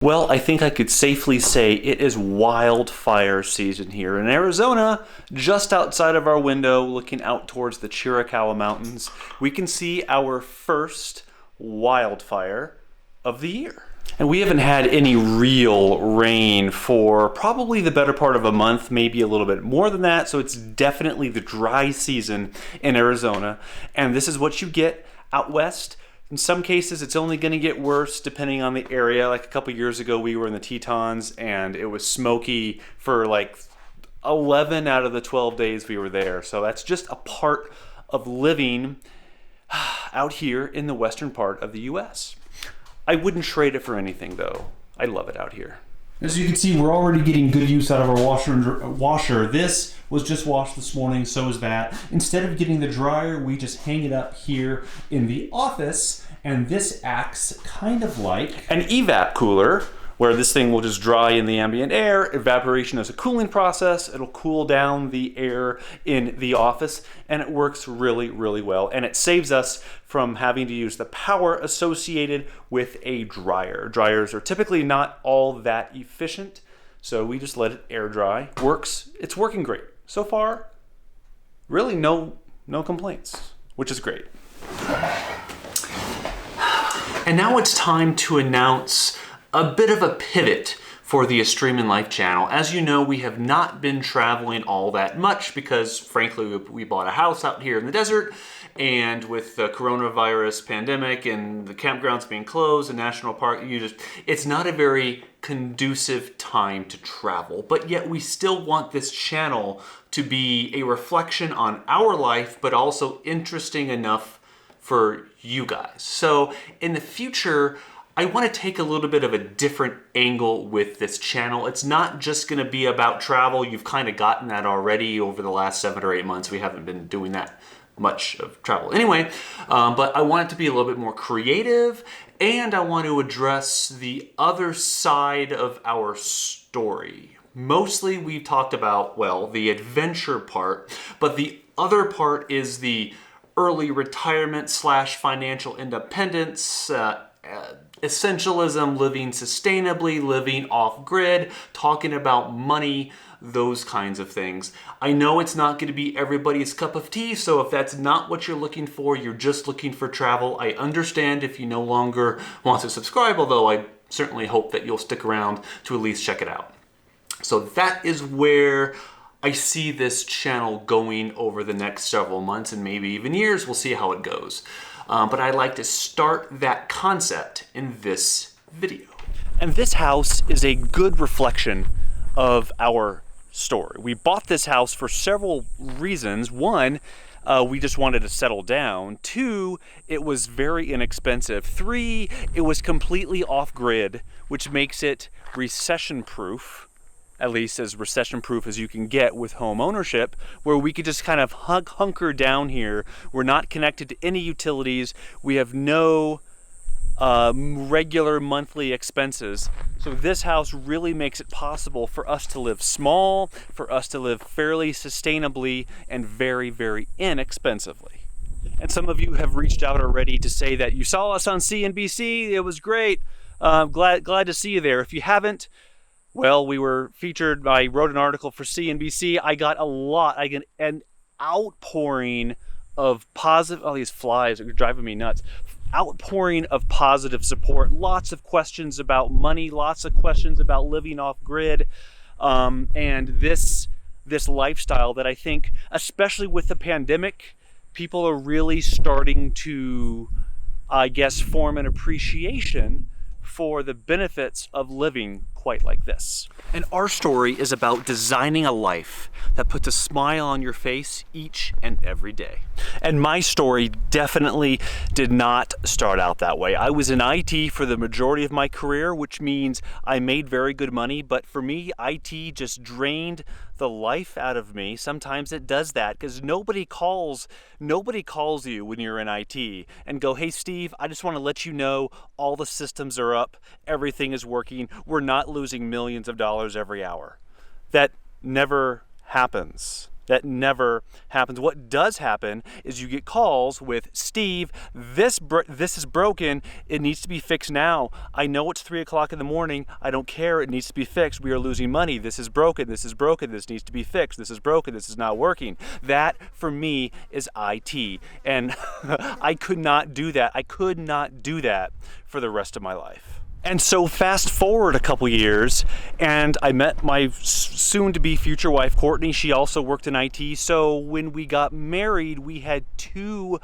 Well, I think I could safely say it is wildfire season here in Arizona. Just outside of our window, looking out towards the Chiricahua Mountains, we can see our first wildfire of the year. And we haven't had any real rain for probably the better part of a month, maybe a little bit more than that. So it's definitely the dry season in Arizona. And this is what you get out west. In some cases, it's only going to get worse depending on the area. Like a couple years ago, we were in the Tetons and it was smoky for like 11 out of the 12 days we were there. So that's just a part of living out here in the western part of the U.S. I wouldn't trade it for anything, though. I love it out here. As you can see, we're already getting good use out of our washer. This was just washed this morning, so is that. Instead of getting the dryer, we just hang it up here in the office, and this acts kind of like an evap cooler, where this thing will just dry in the ambient air. Evaporation is a cooling process. It'll cool down the air in the office, and it works really, really well. And it saves us from having to use the power associated with a dryer. Dryers are typically not all that efficient, so we just let it air dry. Works. It's working great. So far, really no complaints, which is great. And now it's time to announce a bit of a pivot for the Airstream Life channel. As you know, we have not been traveling all that much because, frankly, we bought a house out here in the desert, and with the coronavirus pandemic and the campgrounds being closed, the national park, it's not a very conducive time to travel. But yet we still want this channel to be a reflection on our life, but also interesting enough for you guys. So in the future, I want to take a little bit of a different angle with this channel. It's not just going to be about travel. You've kind of gotten that already over the last 7 or 8 months. We haven't been doing that much of travel anyway, but I want it to be a little bit more creative, and I want to address the other side of our story. Mostly we've talked about, well, the adventure part, but the other part is the early retirement / financial independence, essentialism, living sustainably, living off-grid, talking about money, those kinds of things. I know it's not going to be everybody's cup of tea, so if that's not what you're looking for, you're just looking for travel, I understand if you no longer want to subscribe, although I certainly hope that you'll stick around to at least check it out. So that is where I see this channel going over the next several months and maybe even years. We'll see how it goes. But I'd like to start that concept in this video. And this house is a good reflection of our story. We bought this house for several reasons. One, we just wanted to settle down. 2, it was very inexpensive. 3, it was completely off-grid, which makes it recession-proof, at least as recession-proof as you can get with home ownership, where we could just kind of hunker down here. We're not connected to any utilities. We have no regular monthly expenses. So this house really makes it possible for us to live small, for us to live fairly sustainably, and very, very inexpensively. And some of you have reached out already to say that you saw us on CNBC. It was great. Glad to see you there. If you haven't, well, we were featured. I wrote an article for CNBC. I got an outpouring of positive. Oh, these flies are driving me nuts. Outpouring of positive support. Lots of questions about money. Lots of questions about living off grid, and this lifestyle that I think, especially with the pandemic, people are really starting to, I guess, form an appreciation for the benefits of living quite like this. And our story is about designing a life that puts a smile on your face each and every day. And my story definitely did not start out that way. I was in IT for the majority of my career, which means I made very good money, but for me, IT just drained the life out of me. Sometimes it does that because nobody calls you when you're in IT and go, "Hey Steve, I just want to let you know all the systems are up, everything is working, we're not losing millions of dollars every hour." That never happens. That never happens. What does happen is you get calls with, Steve, this is broken. It needs to be fixed now. I know it's 3 o'clock in the morning. I don't care. It needs to be fixed. We are losing money. This is broken. This is broken. This needs to be fixed. This is broken. This is not working. That, for me, is IT. And I could not do that. I could not do that for the rest of my life. And so fast forward a couple years, and I met my soon-to-be future wife, Courtney. She also worked in IT. So when we got married, we had two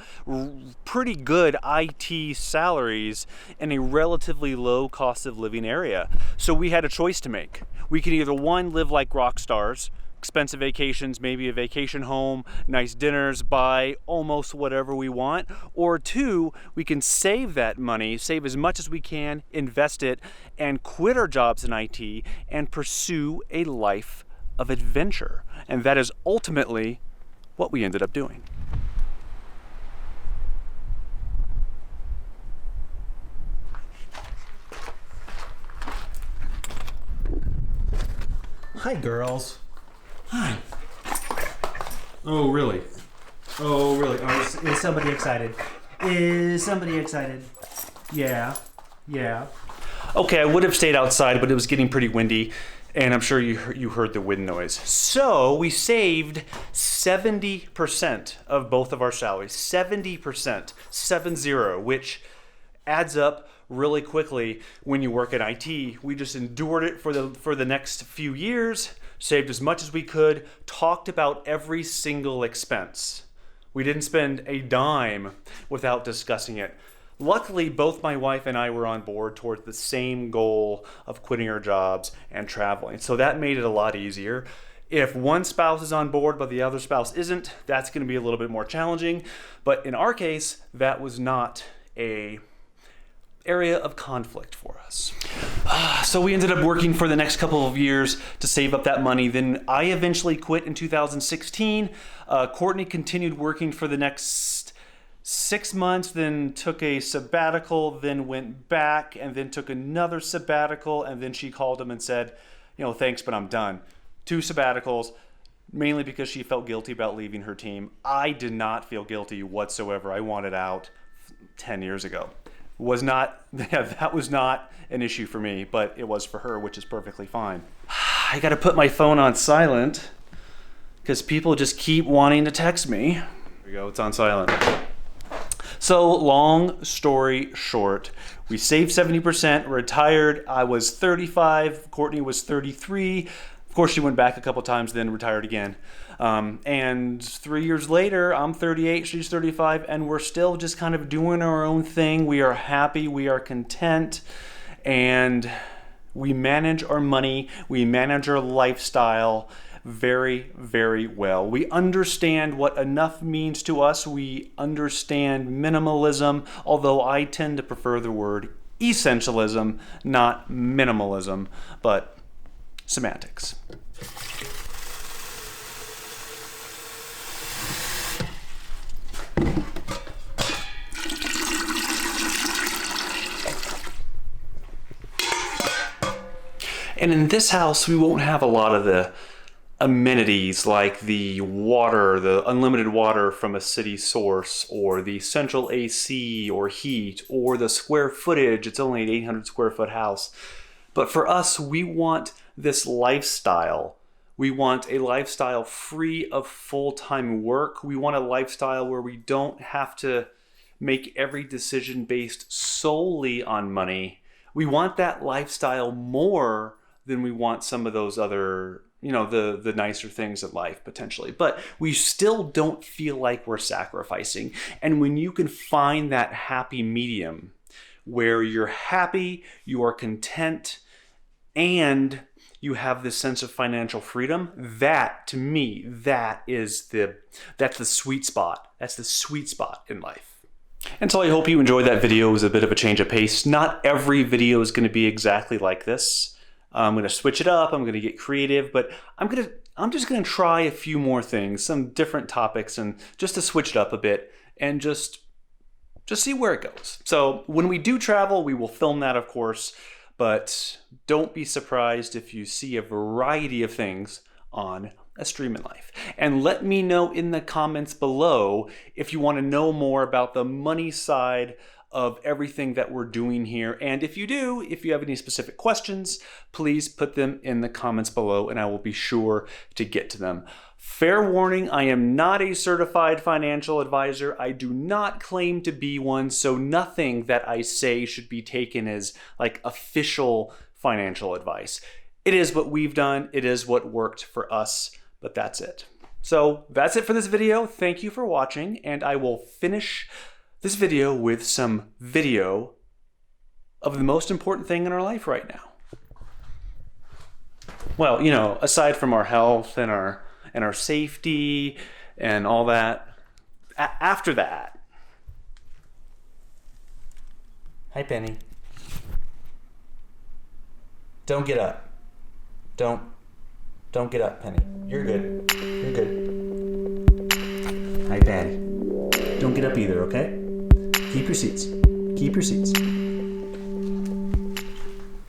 pretty good IT salaries in a relatively low cost of living area. So we had a choice to make. We could either, one, live like rock stars, expensive vacations, maybe a vacation home, nice dinners, buy almost whatever we want, or two, we can save that money, save as much as we can, invest it, and quit our jobs in IT and pursue a life of adventure. And that is ultimately what we ended up doing. Hi, girls. Hi. Oh, really? Oh, really? Is somebody excited? Is somebody excited? Yeah. Yeah. Okay, I would have stayed outside, but it was getting pretty windy, and I'm sure you heard the wind noise. So we saved 70% of both of our salaries. 70%. 70, which adds up really quickly when you work in IT. We just endured it for the next few years, saved as much as we could, talked about every single expense. We didn't spend a dime without discussing it. Luckily, both my wife and I were on board towards the same goal of quitting our jobs and traveling. So that made it a lot easier. If one spouse is on board but the other spouse isn't, that's going to be a little bit more challenging. But in our case, that was not a area of conflict for us. So we ended up working for the next couple of years to save up that money. Then I eventually quit in 2016. Courtney continued working for the next 6 months, then took a sabbatical, then went back, and then took another sabbatical, and then she called him and said, thanks, but I'm done. 2 sabbaticals, mainly because she felt guilty about leaving her team. I did not feel guilty whatsoever. I wanted out 10 years ago. That was not an issue for me, but it was for her, which is perfectly fine. I got to put my phone on silent because people just keep wanting to text me. There we go, it's on silent. So long story short, we saved 70%, retired. I was 35, Courtney was 33. Of course, she went back a couple times, then retired again. And 3 years later, I'm 38, she's 35, and we're still just kind of doing our own thing. We are happy, we are content, and we manage our money, we manage our lifestyle very, very well. We understand what enough means to us. We understand minimalism, although I tend to prefer the word essentialism, not minimalism, but semantics. And in this house, we won't have a lot of the amenities like the water, the unlimited water from a city source, or the central AC or heat, or the square footage. It's only an 800 square foot house. But for us, we want this lifestyle. We want a lifestyle free of full-time work. We want a lifestyle where we don't have to make every decision based solely on money. We want that lifestyle more than we want some of those other, the nicer things in life potentially. But we still don't feel like we're sacrificing. And when you can find that happy medium where you're happy, you are content, and you have this sense of financial freedom, that, to me, that's the sweet spot. That's the sweet spot in life. And so I hope you enjoyed that video. It was a bit of a change of pace. Not every video is going to be exactly like this. I'm going to switch it up. I'm going to get creative, but I'm just going to try a few more things, some different topics, and just to switch it up a bit and just see where it goes. So when we do travel, we will film that, of course, but don't be surprised if you see a variety of things on Airstream Life. And let me know in the comments below if you want to know more about the money side of everything that we're doing here. And if you do, if you have any specific questions, please put them in the comments below and I will be sure to get to them. Fair warning, I am not a certified financial advisor. I do not claim to be one, so nothing that I say should be taken as like official financial advice. It is what we've done. It is what worked for us, but that's it. So that's it for this video. Thank you for watching, and I will finish this video with some video of the most important thing in our life right now. Well, you know, aside from our health and our safety and all that, after that. Hi, Penny. Don't get up. Don't get up, Penny. You're good. You're good. Hi, Daddy. Don't get up either, okay? Keep your seats. Keep your seats.